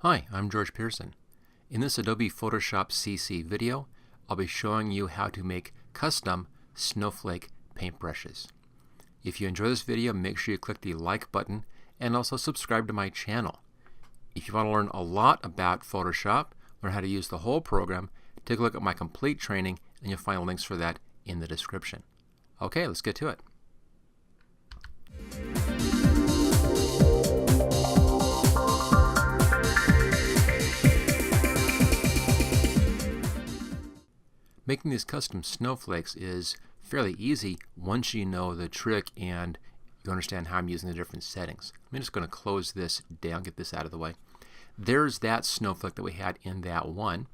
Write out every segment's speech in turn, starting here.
Hi, I'm George Pearson. In this Adobe Photoshop CC video, I'll be showing you how to make custom snowflake paintbrushes. If you enjoy this video, make sure you click the like button and also subscribe to my channel. If you want to learn a lot about Photoshop, learn how to use the whole program, take a look at my complete training and you'll find links for that in the description. Okay, let's get to it. Making these custom snowflakes is fairly easy once you know the trick and you understand how I'm using the different settings. I'm just going to close this down, get this out of the way. There's that snowflake that we had in that one.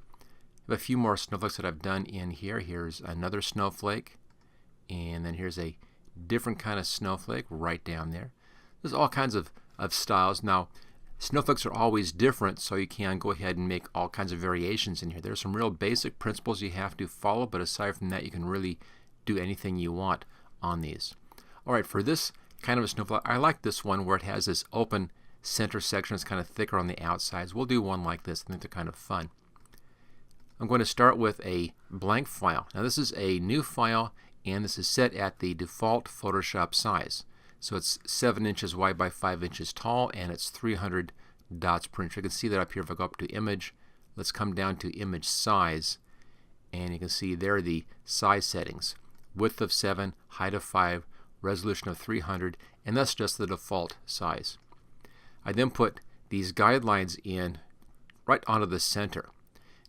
I have a few more snowflakes that I've done in here. Here's another snowflake, and then here's a different kind of snowflake right down there. There's all kinds of styles. Now, snowflakes are always different, so you can go ahead and make all kinds of variations in here. There's some real basic principles you have to follow, but aside from that, you can really do anything you want on these. Alright, for this kind of a snowflake, I like this one where it has this open center section. It's kind of thicker on the outsides. We'll do one like this. I think they're kind of fun. I'm going to start with a blank file. Now this is a new file, and this is set at the default Photoshop size. So it's 7 inches wide by 5 inches tall, and it's 300 dots per inch. You can see that up here if I go up to image. Let's come down to image size, and you can see there are the size settings. Width of 7, height of 5, resolution of 300, and that's just the default size. I then put these guidelines in right onto the center.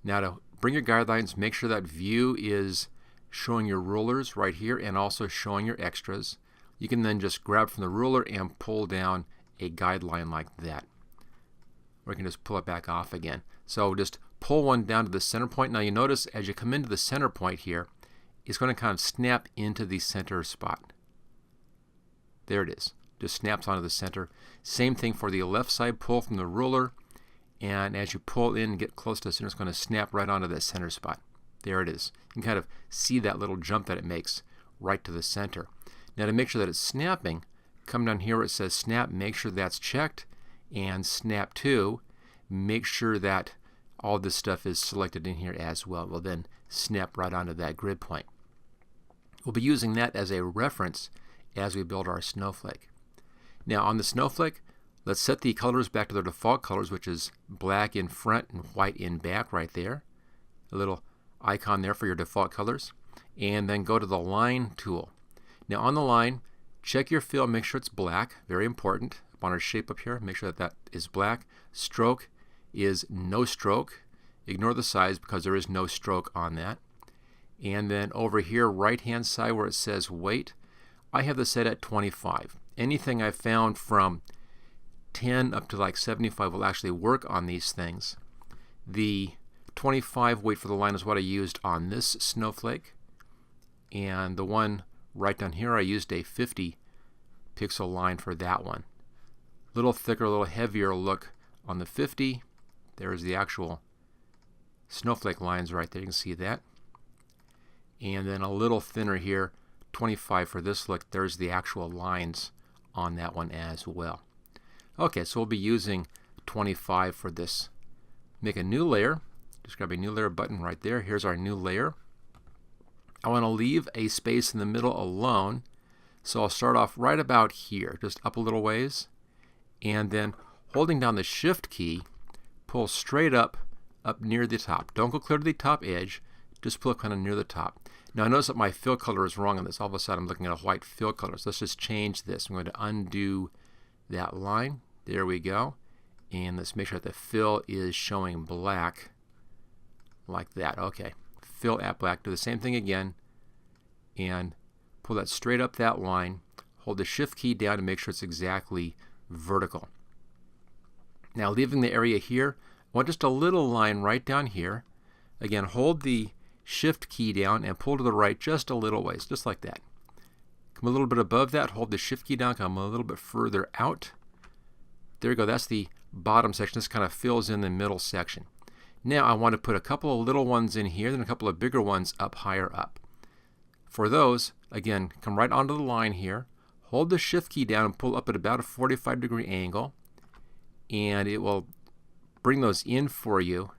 Now to bring your guidelines, make sure that view is showing your rulers right here and also showing your extras. You can then just grab from the ruler and pull down a guideline like that. Or you can just pull it back off again. So just pull one down to the center point. Now you notice as you come into the center point here, it's going to kind of snap into the center spot. There it is. Just snaps onto the center. Same thing for the left side. Pull from the ruler, and as you pull in and get close to the center, it's going to snap right onto that center spot. There it is. You can kind of see that little jump that it makes right to the center. Now to make sure that it's snapping, come down here where it says snap, make sure that's checked, and snap to, make sure that all this stuff is selected in here as well. It will then snap right onto that grid point. We'll be using that as a reference as we build our snowflake. Now on the snowflake, let's set the colors back to their default colors, which is black in front and white in back right there. A little icon there for your default colors. And then go to the line tool. Now on the line, check your fill, make sure it's black, very important. Up on our shape up here, make sure that that is black. Stroke is no stroke. Ignore the size because there is no stroke on that. And then over here, right hand side where it says weight, I have this set at 25. Anything I've found from 10 up to like 75 will actually work on these things. The 25 weight for the line is what I used on this snowflake. And the one right down here, I used a 50 pixel line for that one. A little thicker, a little heavier look on the 50. There's the actual snowflake lines right there. You can see that. And then a little thinner here, 25 for this look. There's the actual lines on that one as well. Okay, so we'll be using 25 for this. Make a new layer. Just grab a new layer button right there. Here's our new layer. I want to leave a space in the middle alone, so I'll start off right about here, just up a little ways, and then holding down the Shift key, pull straight up near the top. Don't go clear to the top edge, just pull it kind of near the top. Now I notice that my fill color is wrong on this. All of a sudden I'm looking at a white fill color, so let's just change this. I'm going to undo that line. There we go. And let's make sure that the fill is showing black like that. Okay. Fill at black. Do the same thing again and pull that straight up that line. Hold the Shift key down to make sure it's exactly vertical. Now leaving the area here, I want just a little line right down here. Again, hold the Shift key down and pull to the right just a little ways, just like that. Come a little bit above that, hold the Shift key down, come a little bit further out. There you go, that's the bottom section. This kind of fills in the middle section. Now I want to put a couple of little ones in here, then a couple of bigger ones up higher up. For those, again, come right onto the line here, hold the Shift key down and pull up at about a 45-degree angle, and it will bring those in for you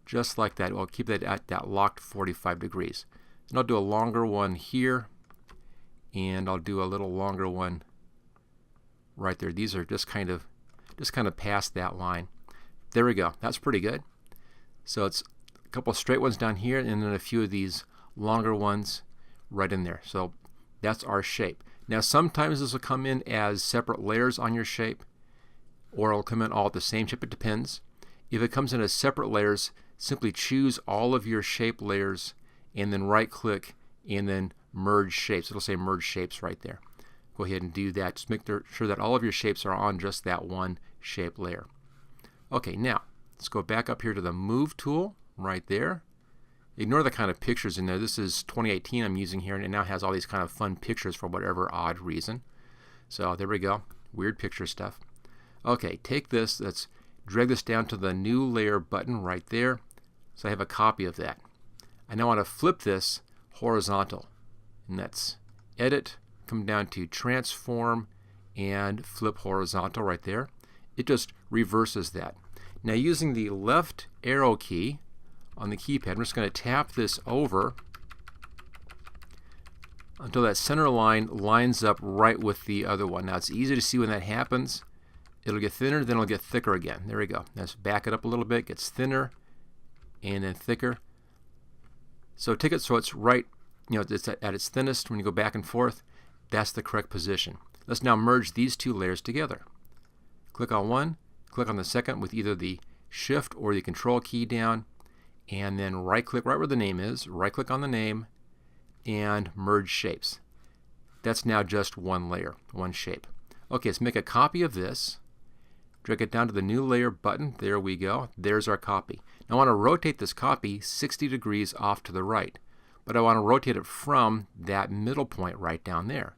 just like that. We'll keep that at that locked 45 degrees. And I'll do a longer one here, and I'll do a little longer one right there. These are just kind of past that line. There we go. That's pretty good. So it's a couple of straight ones down here, and then a few of these longer ones right in there. So that's our shape. Now sometimes this will come in as separate layers on your shape, or it'll come in all at the same shape. It depends. If it comes in as separate layers, simply choose all of your shape layers and then right click and then merge shapes. It'll say merge shapes right there. Go ahead and do that. Just make sure that all of your shapes are on just that one shape layer. Okay, now let's go back up here to the move tool right there. Ignore the kind of pictures in there. This is 2018 I'm using here, and it now has all these kind of fun pictures for whatever odd reason. So there we go. Weird picture stuff. Okay, take this. Let's drag this down to the new layer button right there. So I have a copy of that. I now want to flip this horizontal. And that's Edit, come down to Transform, and Flip Horizontal right there. It just reverses that. Now using the left arrow key on the keypad, I'm just going to tap this over until that center line lines up right with the other one. Now it's easy to see when that happens. It'll get thinner, then it'll get thicker again. There we go. Let's back it up a little bit. It gets thinner and then thicker. So take it so it's right, it's at its thinnest when you go back and forth. That's the correct position. Let's now merge these two layers together. Click on one, click on the second with either the Shift or the Control key down, and then right click right where the name is, right click on the name, and merge shapes. That's now just one layer, one shape. Okay, let's make a copy of this. Drag it down to the new layer button. There we go. There's our copy. Now I want to rotate this copy 60 degrees off to the right, but I want to rotate it from that middle point right down there.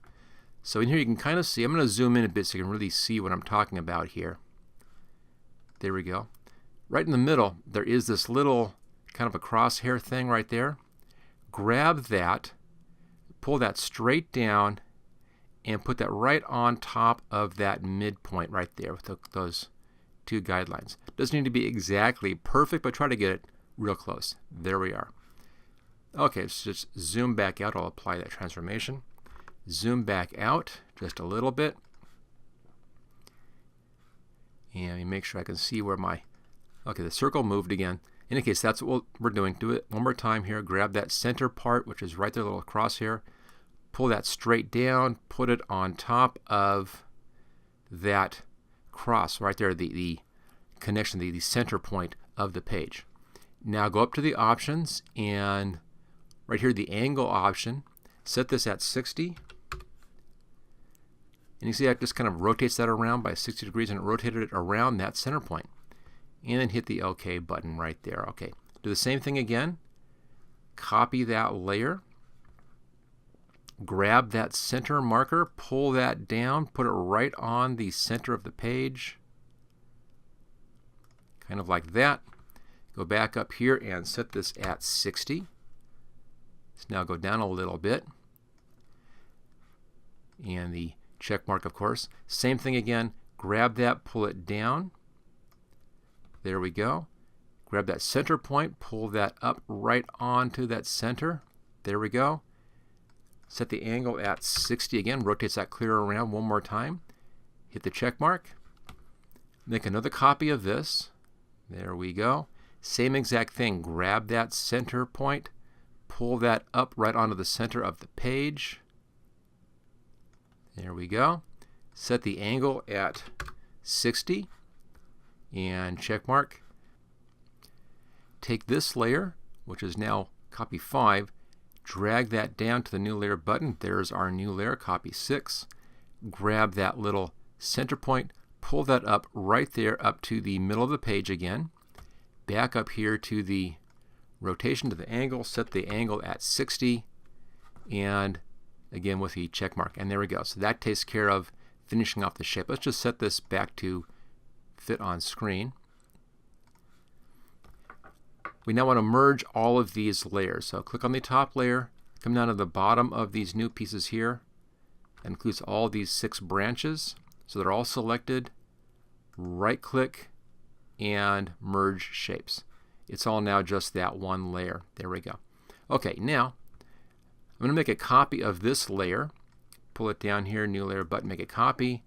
So in here you can kind of see, I'm going to zoom in a bit so you can really see what I'm talking about here. There we go. Right in the middle there is this little kind of a crosshair thing right there. Grab that, pull that straight down, and put that right on top of that midpoint right there with those two guidelines. Doesn't need to be exactly perfect, but try to get it real close. There we are. Okay, let's just zoom back out. I'll apply that transformation. Zoom back out just a little bit. And make sure I can see where the circle moved again. In any case, that's what we're doing. Do it one more time here. Grab that center part, which is right there, little crosshair. Pull that straight down, put it on top of that cross right there, the connection, the center point of the page. Now go up to the options, and right here the angle option, set this at 60. And you see that just kind of rotates that around by 60 degrees, and it rotated it around that center point. And then hit the OK button right there. Okay, do the same thing again. Copy that layer. Grab that center marker, pull that down, put it right on the center of the page. Kind of like that. Go back up here and set this at 60. Let's now go down a little bit. And the check mark, of course. Same thing again. Grab that, pull it down. There we go. Grab that center point, pull that up right onto that center. There we go. Set the angle at 60 again, rotates that clear around one more time. Hit the check mark. Make another copy of this. There we go. Same exact thing. Grab that center point, pull that up right onto the center of the page. There we go. Set the angle at 60 and check mark. Take this layer, which is now copy 5, drag that down to the new layer button. There's our new layer, copy 6. Grab that little center point, pull that up right there up to the middle of the page again. Back up here to the rotation, to the angle, set the angle at 60, and again with the check mark. And there we go. So that takes care of finishing off the shape. Let's just set this back to fit on screen. We now want to merge all of these layers. So click on the top layer, come down to the bottom of these new pieces here. That includes all these 6 branches. So they're all selected. Right click, and merge shapes. It's all now just that one layer. There we go. Okay, now I'm going to make a copy of this layer. Pull it down here, new layer button, make a copy,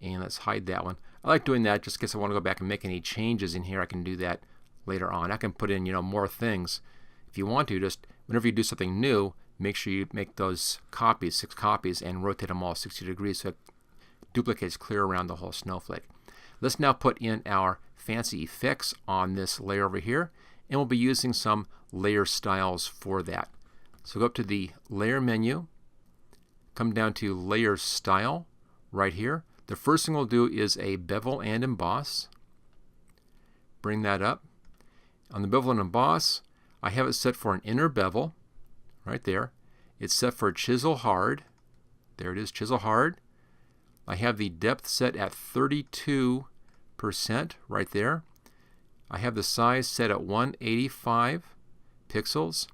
and let's hide that one. I like doing that just in case I want to go back and make any changes in here. I can do that later on. I can put in, more things. If you want to, just whenever you do something new, make sure you make those copies, 6 copies, and rotate them all 60 degrees so it duplicates clear around the whole snowflake. Let's now put in our fancy effects on this layer over here, and we'll be using some layer styles for that. So go up to the layer menu, come down to layer style right here. The first thing we'll do is a bevel and emboss. Bring that up. On the bevel and emboss, I have it set for an inner bevel right there. It's set for chisel hard. There it is, chisel hard. I have the depth set at 32% right there. I have the size set at 185 pixels.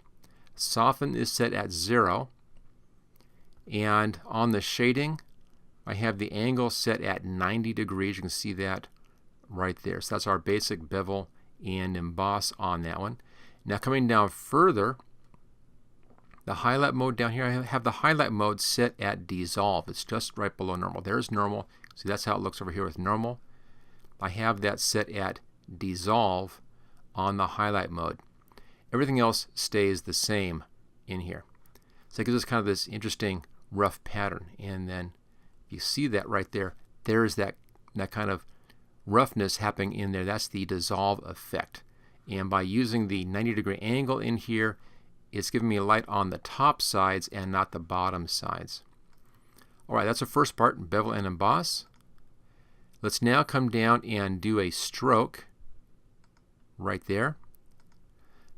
Soften is set at 0. And on the shading, I have the angle set at 90 degrees. You can see that right there. So that's our basic bevel and emboss on that one. Now coming down further, the highlight mode down here, I have the highlight mode set at dissolve. It's just right below normal. There's normal. See, that's how it looks over here with normal. I have that set at dissolve on the highlight mode. Everything else stays the same in here. So it gives us kind of this interesting rough pattern. And then you see that right there. There's that kind of roughness happening in there. That's the dissolve effect. And by using the 90-degree angle in here, it's giving me light on the top sides and not the bottom sides. Alright, that's the first part, bevel and emboss. Let's now come down and do a stroke right there.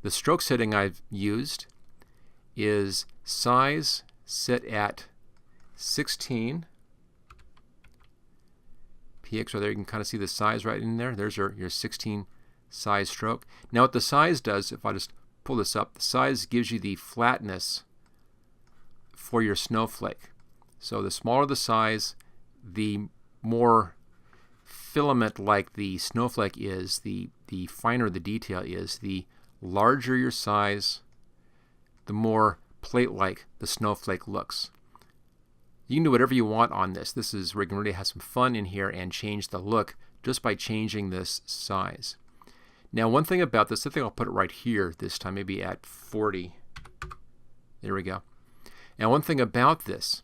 The stroke setting I've used is size set at 16 px right there. You can kind of see the size right in there. There's your 16 size stroke. Now what the size does, if I just pull this up, the size gives you the flatness for your snowflake. So the smaller the size, the more filament like the snowflake is, the finer the detail is. The larger your size, the more plate-like the snowflake looks. You can do whatever you want on this. This is where you can really have some fun in here and change the look just by changing this size. Now one thing about this, I think I'll put it right here this time, maybe at 40. There we go. Now one thing about this,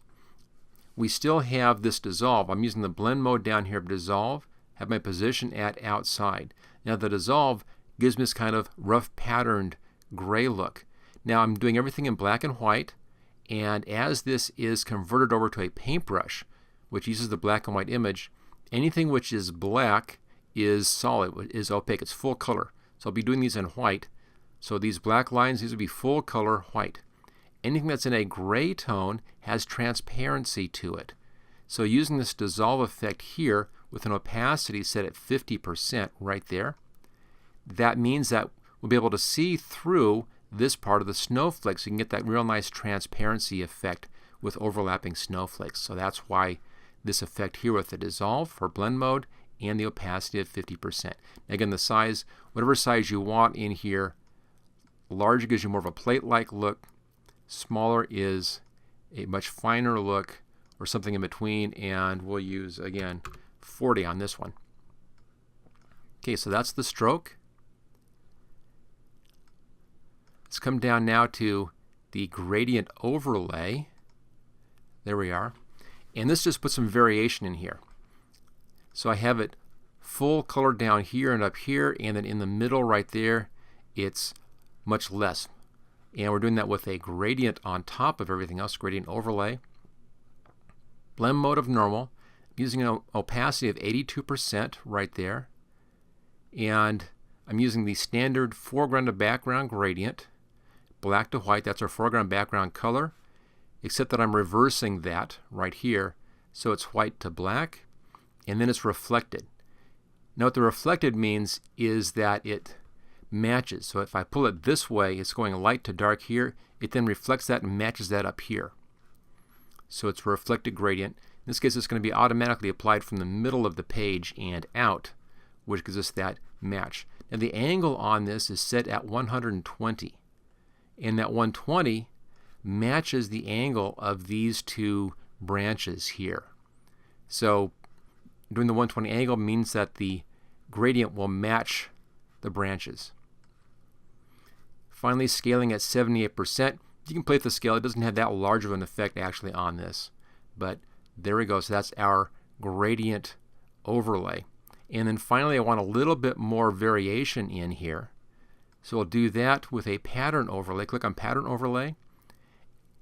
we still have this dissolve. I'm using the blend mode down here of dissolve, have my position at outside. Now the dissolve gives me this kind of rough patterned gray look. Now I'm doing everything in black and white, and as this is converted over to a paintbrush, which uses the black and white image, anything which is black is solid, is opaque, it's full color. So I'll be doing these in white. So these black lines, these will be full color white. Anything that's in a gray tone has transparency to it. So using this dissolve effect here with an opacity set at 50% right there, that means that we'll be able to see through this part of the snowflake, so you can get that real nice transparency effect with overlapping snowflakes. So that's why this effect here with the dissolve for blend mode and the opacity of 50%. Again, the size, whatever size you want in here, larger gives you more of a plate-like look, smaller is a much finer look or something in between, and we'll use, again, 40 on this one. Okay, so that's the stroke. Let's come down now to the gradient overlay. There we are. And this just puts some variation in here. So I have it full color down here and up here, and then in the middle right there, it's much less. And we're doing that with a gradient on top of everything else, gradient overlay. Blend mode of normal, using an opacity of 82% right there. And I'm using the standard foreground to background gradient, black to white, that's our foreground background color, except that I'm reversing that right here, so it's white to black, and then it's reflected. Now what the reflected means is that it matches. So if I pull it this way, it's going light to dark here, it then reflects that and matches that up here. So it's a reflected gradient. In this case, it's going to be automatically applied from the middle of the page and out, which gives us that match. Now the angle on this is set at 120, and that 120 matches the angle of these two branches here. So doing the 120 angle means that the gradient will match the branches. Finally, scaling at 78%. You can play with the scale. It doesn't have that large of an effect actually on this. But there we go. So that's our gradient overlay. And then finally, I want a little bit more variation in here. So I'll do that with a pattern overlay. Click on pattern overlay.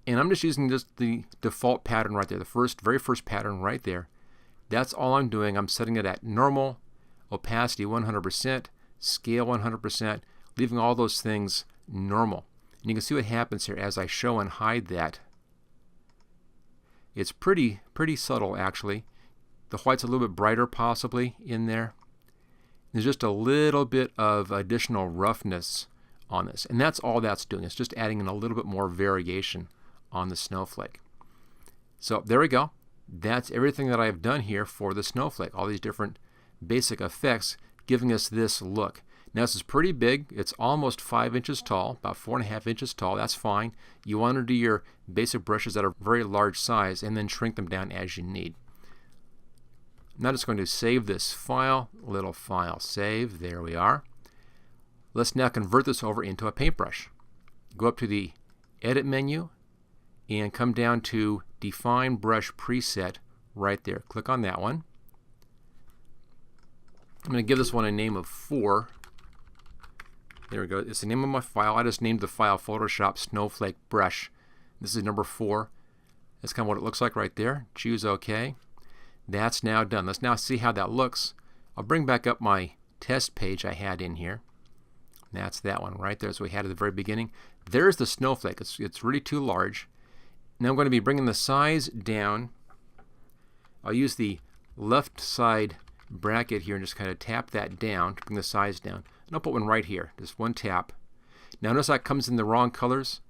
And I'm just using just the default pattern right there, the very first pattern right there. That's all I'm doing. I'm setting it at normal, opacity 100%, scale 100%, leaving all those things normal. And you can see what happens here as I show and hide that. It's pretty subtle actually. The white's a little bit brighter possibly in there. There's just a little bit of additional roughness on this. And that's all that's doing. It's just adding in a little bit more variation on the snowflake. So there we go. That's everything that I've done here for the snowflake. All these different basic effects giving us this look. Now this is pretty big. It's almost 5 inches tall, about 4.5 inches tall. That's fine. You want to do your basic brushes that are very large size and then shrink them down as you need. I'm now just going to save this file, little file save. There we are. Let's now convert this over into a paintbrush. Go up to the Edit menu and come down to Define Brush Preset right there. Click on that one. I'm going to give this one a name of 4. There we go. It's the name of my file. I just named the file Photoshop Snowflake Brush. This is number 4. That's kind of what it looks like right there. Choose OK. That's now done. Let's now see how that looks. I'll bring back up my test page I had in here. That's that one right there as we had at the very beginning. There's the snowflake. It's really too large. Now I'm going to be bringing the size down. I'll use the left side bracket here and just kind of tap that down to bring the size down. And I'll put one right here, just one tap. Now notice that comes in the wrong colors.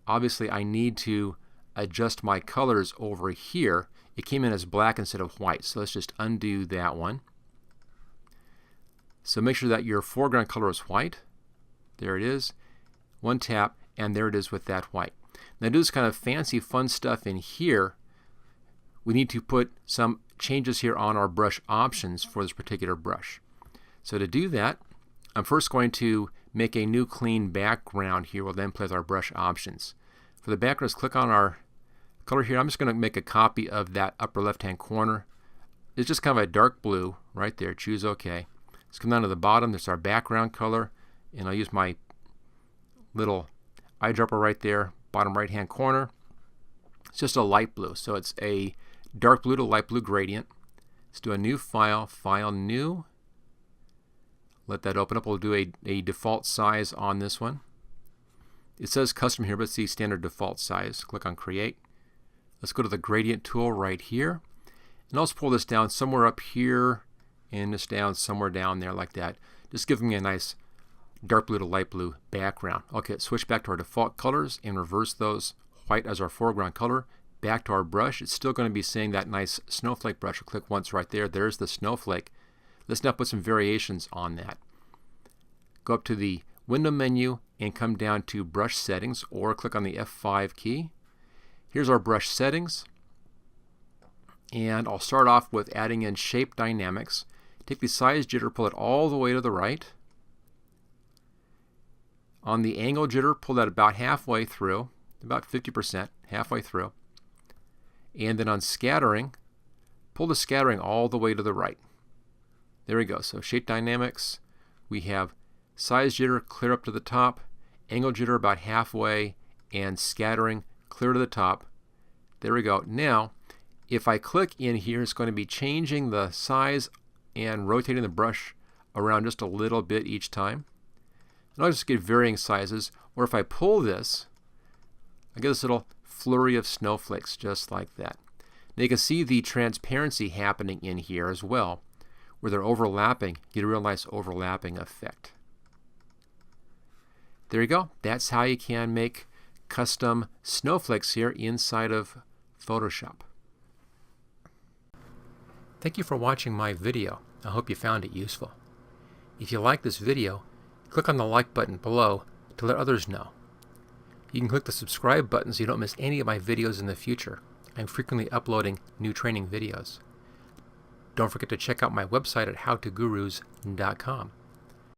Obviously I need to adjust my colors over here. It came in as black instead of white, so let's just undo that one. So make sure that your foreground color is white. There it is. One tap, and there it is with that white. Now to do this kind of fancy fun stuff in here, we need to put some changes here on our brush options for this particular brush. So to do that, I'm first going to make a new clean background here. We'll then play with our brush options. For the background, let's click on our color here. I'm just going to make a copy of that upper left hand corner. It's just kind of a dark blue right there. Choose OK. Let's come down to the bottom. There's our background color, and I'll use my little eyedropper right there, bottom right hand corner. It's just a light blue, so it's a dark blue to light blue gradient. Let's do a new file, File New. Let that open up. We'll do a default size on this one. It says custom here, but it's the standard default size. Click on Create. Let's go to the gradient tool right here. And I'll just pull this down somewhere up here and just down somewhere down there like that. Just giving me a nice dark blue to light blue background. Okay, switch back to our default colors and reverse those. White as our foreground color. Back to our brush. It's still going to be saying that nice snowflake brush. We'll click once right there. There's the snowflake. Let's now put some variations on that. Go up to the window menu and come down to brush settings, or click on the F5 key. Here's our brush settings, and I'll start off with adding in shape dynamics. Take the size jitter, pull it all the way to the right. On the angle jitter, pull that about halfway through, about 50%, halfway through. And then on scattering, pull the scattering all the way to the right. There we go. So shape dynamics, we have size jitter clear up to the top, angle jitter about halfway, and scattering clear to the top. There we go. Now, if I click in here, it's going to be changing the size and rotating the brush around just a little bit each time. And I'll just get varying sizes, or if I pull this, I get this little flurry of snowflakes just like that. Now you can see the transparency happening in here as well, where they're overlapping. Get a real nice overlapping effect. There you go. That's how you can make custom snowflakes here inside of Photoshop. Thank you for watching my video. I hope you found it useful. If you like this video, click on the like button below to let others know. You can click the subscribe button so you don't miss any of my videos in the future. I'm frequently uploading new training videos. Don't forget to check out my website at howtogurus.com.